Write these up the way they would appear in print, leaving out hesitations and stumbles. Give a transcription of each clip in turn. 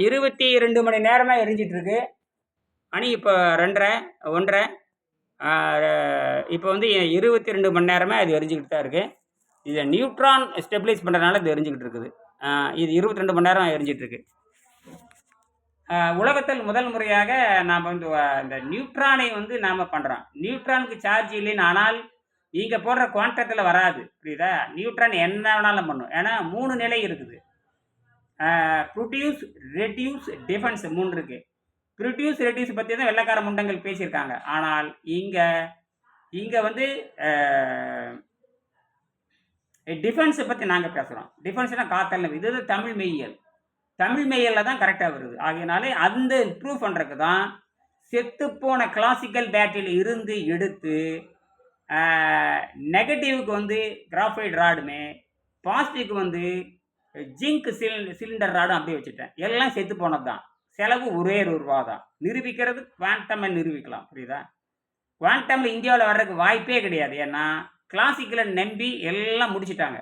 22 மணி நேரமா எரிஞ்சிட்டு இருக்கு. மணி இப்போ 2:30, 1:30. ஆ இப்போ வந்து 22 மணி நேரமா இது எரிஞ்சுக்கிட்டு தான் இருக்கு. இத நியூட்ரான் ஸ்டெபிலைஸ் பண்றதுனால இது எரிஞ்சுக்கிட்டு இருக்குது. இது 22 மணி நேரம் எரிஞ்சிட்டு இருக்கு. உலகத்தில் முதல் முறையாக நாம வந்து இந்த நியூட்ரானை வந்து நாம பண்றோம். நியூட்ரானுக்கு சார்ஜ் இல்லைன்னு ஆனால், நீங்க போடுற குவாண்டத்துல வராது. புரியுதா? நியூட்ரான் என்ன வேணாலும் பண்ணும். ஏன்னா 3 நிலை இருக்குது. புரொடியூஸ், ரெட்யூஸ், டிஃபென்ஸ் 3 இருக்கு. புரொடியூஸ், ரெட்யூஸ் பத்தி தான் வெள்ளைக்கார முண்டங்கள் பேசியிருக்காங்க. ஆனால் இங்க இங்க வந்து அ டிஃபென்ஸ பத்தி நாங்க பேசுறோம். டிஃபென்ஸ்னா காத்தல். இது தமிழ் மெய்யியல். தமிழ் மெய்யியல்ல தான் கரெக்ட்டா வருது. ஆகையினாலே அந்த ப்ரூவ் பண்றதுக்கு தான் செத்துப்போன கிளாசிக்கல் பேட்டரியில இருந்து எடுத்து அ நெகட்டிவ்க்கு வந்து கிராஃபைட் ராடுமே, பாசிட்டிவ்க்கு வந்து ஜிங்க் சிலிண்டர் ராடும் அப்படியே வச்சுட்டேன். எல்லாம் செத்து போனது தான். செலவு ஒரே ரூ. தான். நிரூபிக்கிறது குவாண்டம நிரூபிக்கலாம். புரியுதா? குவாண்டம்ல இந்தியாவுல வர்றதுக்கு வாய்ப்பே கிடையாது. ஏன்னா, கிளாசிக்கல நம்பி எல்லாம் முடிச்சுட்டாங்க.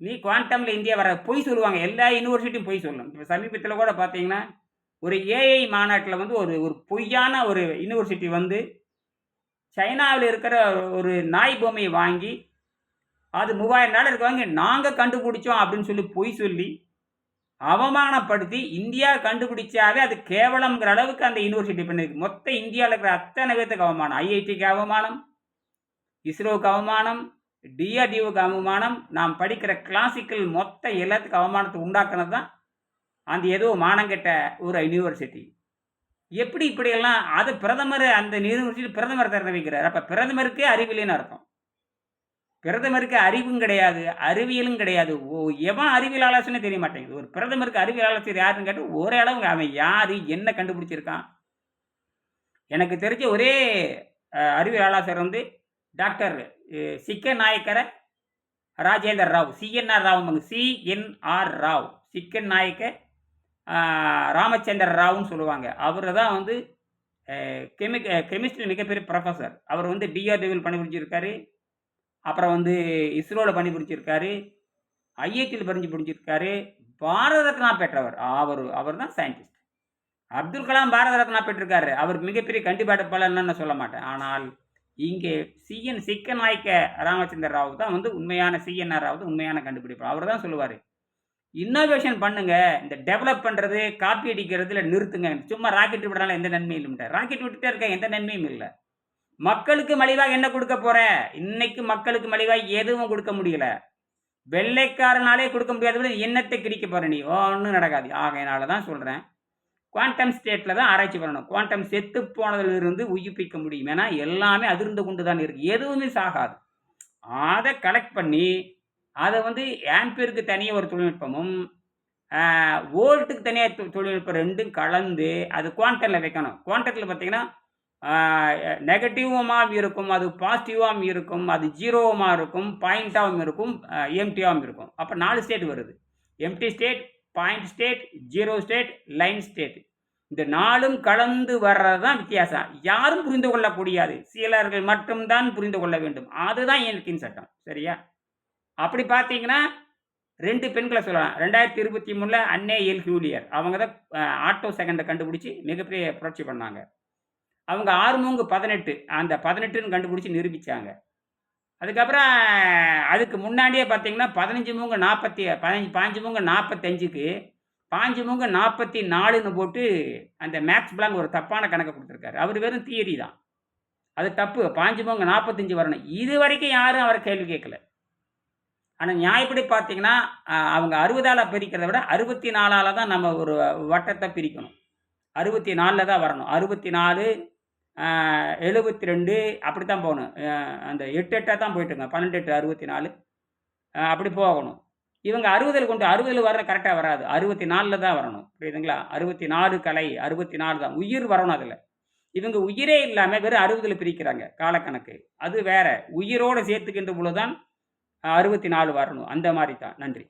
நீ குவாண்டம்ல இந்தியா வர பொய் சொல்லுவாங்க. எல்லா யூனிவர்சிட்டியும் பொய் சொல்லும். இப்போ சமீபத்தில கூட பார்த்தீங்கன்னா, ஒரு ஏஐ மாநாட்டில வந்து ஒரு ஒரு பொய்யான ஒரு யூனிவர்சிட்டி வந்து, சைனாவில இருக்கிற ஒரு நாய் பொம்மைய வாங்கி, அது $3000 வாங்கி நாங்க கண்டுபிடிச்சோம் அப்படின்னு சொல்லி பொய் சொல்லி, அவமானப்படுத்தி இந்தியா கண்டுபிடிச்சாவே அது கேவலம்ங்கிற அளவுக்கு அந்த யூனிவர்சிட்டி பண்ணிருக்கு. மொத்த இந்தியால இருக்கிற அத்தனை பேத்துக்கு அவமானம். ஐஐடிக்கு அவமானம், இஸ்ரோவுக்கு அவமானம், டிஆர்டிஓக்கு அவமானம், நாம் படிக்கிற கிளாசிக்கல் மொத்த எல்லாத்துக்கும் அவமானத்தை உண்டாக்குனது தான் அந்த ஏதோ மானங்கெட்ட ஒரு யூனிவர்சிட்டி. எப்படி இப்படியெல்லாம் அது பிரதமர் அந்த யூனிவர்சிட்டி பிரதமர் திறந்து வைக்கிறார். அப்ப பிரதமருக்கே அறிவில்லைன்னு அர்த்தம். பிரதமருக்கு அறிவும் கிடையாது, அறிவியலும் கிடையாது. எவன் அறிவியல் ஆலோசனை தெரிய மாட்டேங்குது. ஒரு பிரதமருக்கு அறிவியல் ஆலோசகர் யாருன்னு கேட்டா, ஓரளவு அவன் யாரு, என்ன கண்டுபிடிச்சிருக்கான்? எனக்கு தெரிஞ்ச ஒரே அறிவியல் ஆலோசகர் வந்து டாக்டர் சிக்கன் நாயக்கர ராஜேந்தர் ராவ், சிஎன்ஆர் ராவ், சிஎன்ஆர் ராவ், சிக்கன் நாயக்க ராமச்சந்திர ராவ்னு சொல்லுவாங்க. அவரு தான் வந்து கெமிஸ்ட்ரி மிகப்பெரிய ப்ரொஃபசர். அவர் வந்து டிஆர்டிஓவில் பணிபுரிஞ்சிருக்காரு. அப்புறம் வந்து இஸ்ரோவில் பணிபுரிஞ்சிருக்காரு. ஐஐடியில் பணிபுரிஞ்சிருக்காரு. பாரத ரத்னா பெற்றவர். அவர் தான் சயின்டிஸ்ட். அப்துல் கலாம் பாரத ரத்னா பெற்றிருக்காரு. அவர் மிகப்பெரிய கண்டுபிடிப்பாளர்னு நான் சொல்ல மாட்டேன். ஆனால் இங்கே சிக்கன் நாயக்க ராமச்சந்திர ராவ் தான் வந்து உண்மையான சிஎன்ஆர் ராவ் தான் உண்மையான கண்டுபிடிப்பாளர். அவர் தான் சொல்லுவார், இன்னோவேஷன் பண்ணுங்க, இந்த டெவலப் பண்ணுறது காப்பி அடிக்கிறதுல நிறுத்துங்க. சும்மா ராக்கெட் விடுறதுனால எந்த நன்மையும் இல்லை. ராக்கெட் விட்டுட்டே இருக்க எந்த நன்மையும் இல்லை. மக்களுக்கு மலிவாக என்ன கொடுக்க போற? இன்னைக்கு மக்களுக்கு மலிவாக எதுவும் கொடுக்க முடியல. வெள்ளைக்காரனாலே கொடுக்க முடியாத என்னத்தை கிடைக்க போற நீ? ஒன்றும் நடக்காது. ஆகையினால தான் சொல்றேன், குவாண்டம் ஸ்டேட்ல தான் ஆராய்ச்சி பண்ணணும். குவாண்டம் செத்து போனதிலிருந்து உயிர்ப்பிக்க முடியும். ஏன்னா எல்லாமே அதிர்ந்து கொண்டு தான் இருக்கு. எதுவுமே சாகாது. அதை கலெக்ட் பண்ணி அதை வந்து ஆம்பியருக்கு தனியாக ஒரு தொழில்நுட்பமும், வோல்ட்டுக்கு தனியாக தொழில்நுட்பம் ரெண்டும் கலந்து அது குவாண்டமில் வைக்கணும். குவாண்டத்தில் பார்த்தீங்கன்னா நெகட்டிவாகவும் இருக்கும், அது பாசிட்டிவாகவும் இருக்கும், அது ஜீரோவாகவும் இருக்கும், பாயிண்டாகவும் இருக்கும், எம்டியாகவும் இருக்கும். அப்போ 4 ஸ்டேட் வருது. Empty state, point state, zero state, line state. இந்த 4ம் கலந்து வர்றது தான் வித்தியாசம். யாரும் புரிந்து கொள்ள முடியாது. சிலர்கள் மட்டும்தான் புரிந்து கொள்ள வேண்டும். அதுதான் இயற்கையின் சட்டம். சரியா? அப்படி பார்த்தீங்கன்னா 2 பெண்களை சொல்லலாம். 2023ல் அன்னே எல் ஹூலியர் அவங்க தான் ஆட்டோ செகண்டை கண்டுபிடிச்சி மிகப்பெரிய புரட்சி பண்ணாங்க. அவங்க 6×18 அந்த 18ன்னு கண்டுபிடிச்சி நிரூபித்தாங்க. அதுக்கப்புறம் அதுக்கு முன்னாடியே பார்த்தீங்கன்னா 5×45க்கு 5×44ன்னு போட்டு அந்த மேக்ஸ் பிளாங்க் ஒரு தப்பான கணக்கை கொடுத்துருக்காரு. அவர் வெறும் தியரி தான். அது தப்பு. 5×45 வரணும். இது வரைக்கும் யாரும் அவரை கேள்வி கேட்கல. ஆனால் நியாயப்படி பார்த்தீங்கன்னா அவங்க 60ஆல் பிரிக்கிறத விட 64ஆல் தான் நம்ம ஒரு வட்டத்தை பிரிக்கணும். 64ல் தான் வரணும். 64, 72 அப்படி தான் போகணும். அந்த 8 தான் போயிட்டுங்க. 12 8 64 அப்படி போகணும். இவங்க 60ல் வர கரெக்டாக வராது. 64ல் தான் வரணும். புரியுதுங்களா? 64 கலை 64 தான். உயிர் வரணும் அதில். இவங்க உயிரே இல்லாமல் வெறும் 60ல் பிரிக்கிறாங்க காலக்கணக்கு. அது வேற. உயிரோடு சேர்த்துக்கின்ற பொழுது தான் 64 வரணும். அந்த மாதிரி தான். நன்றி.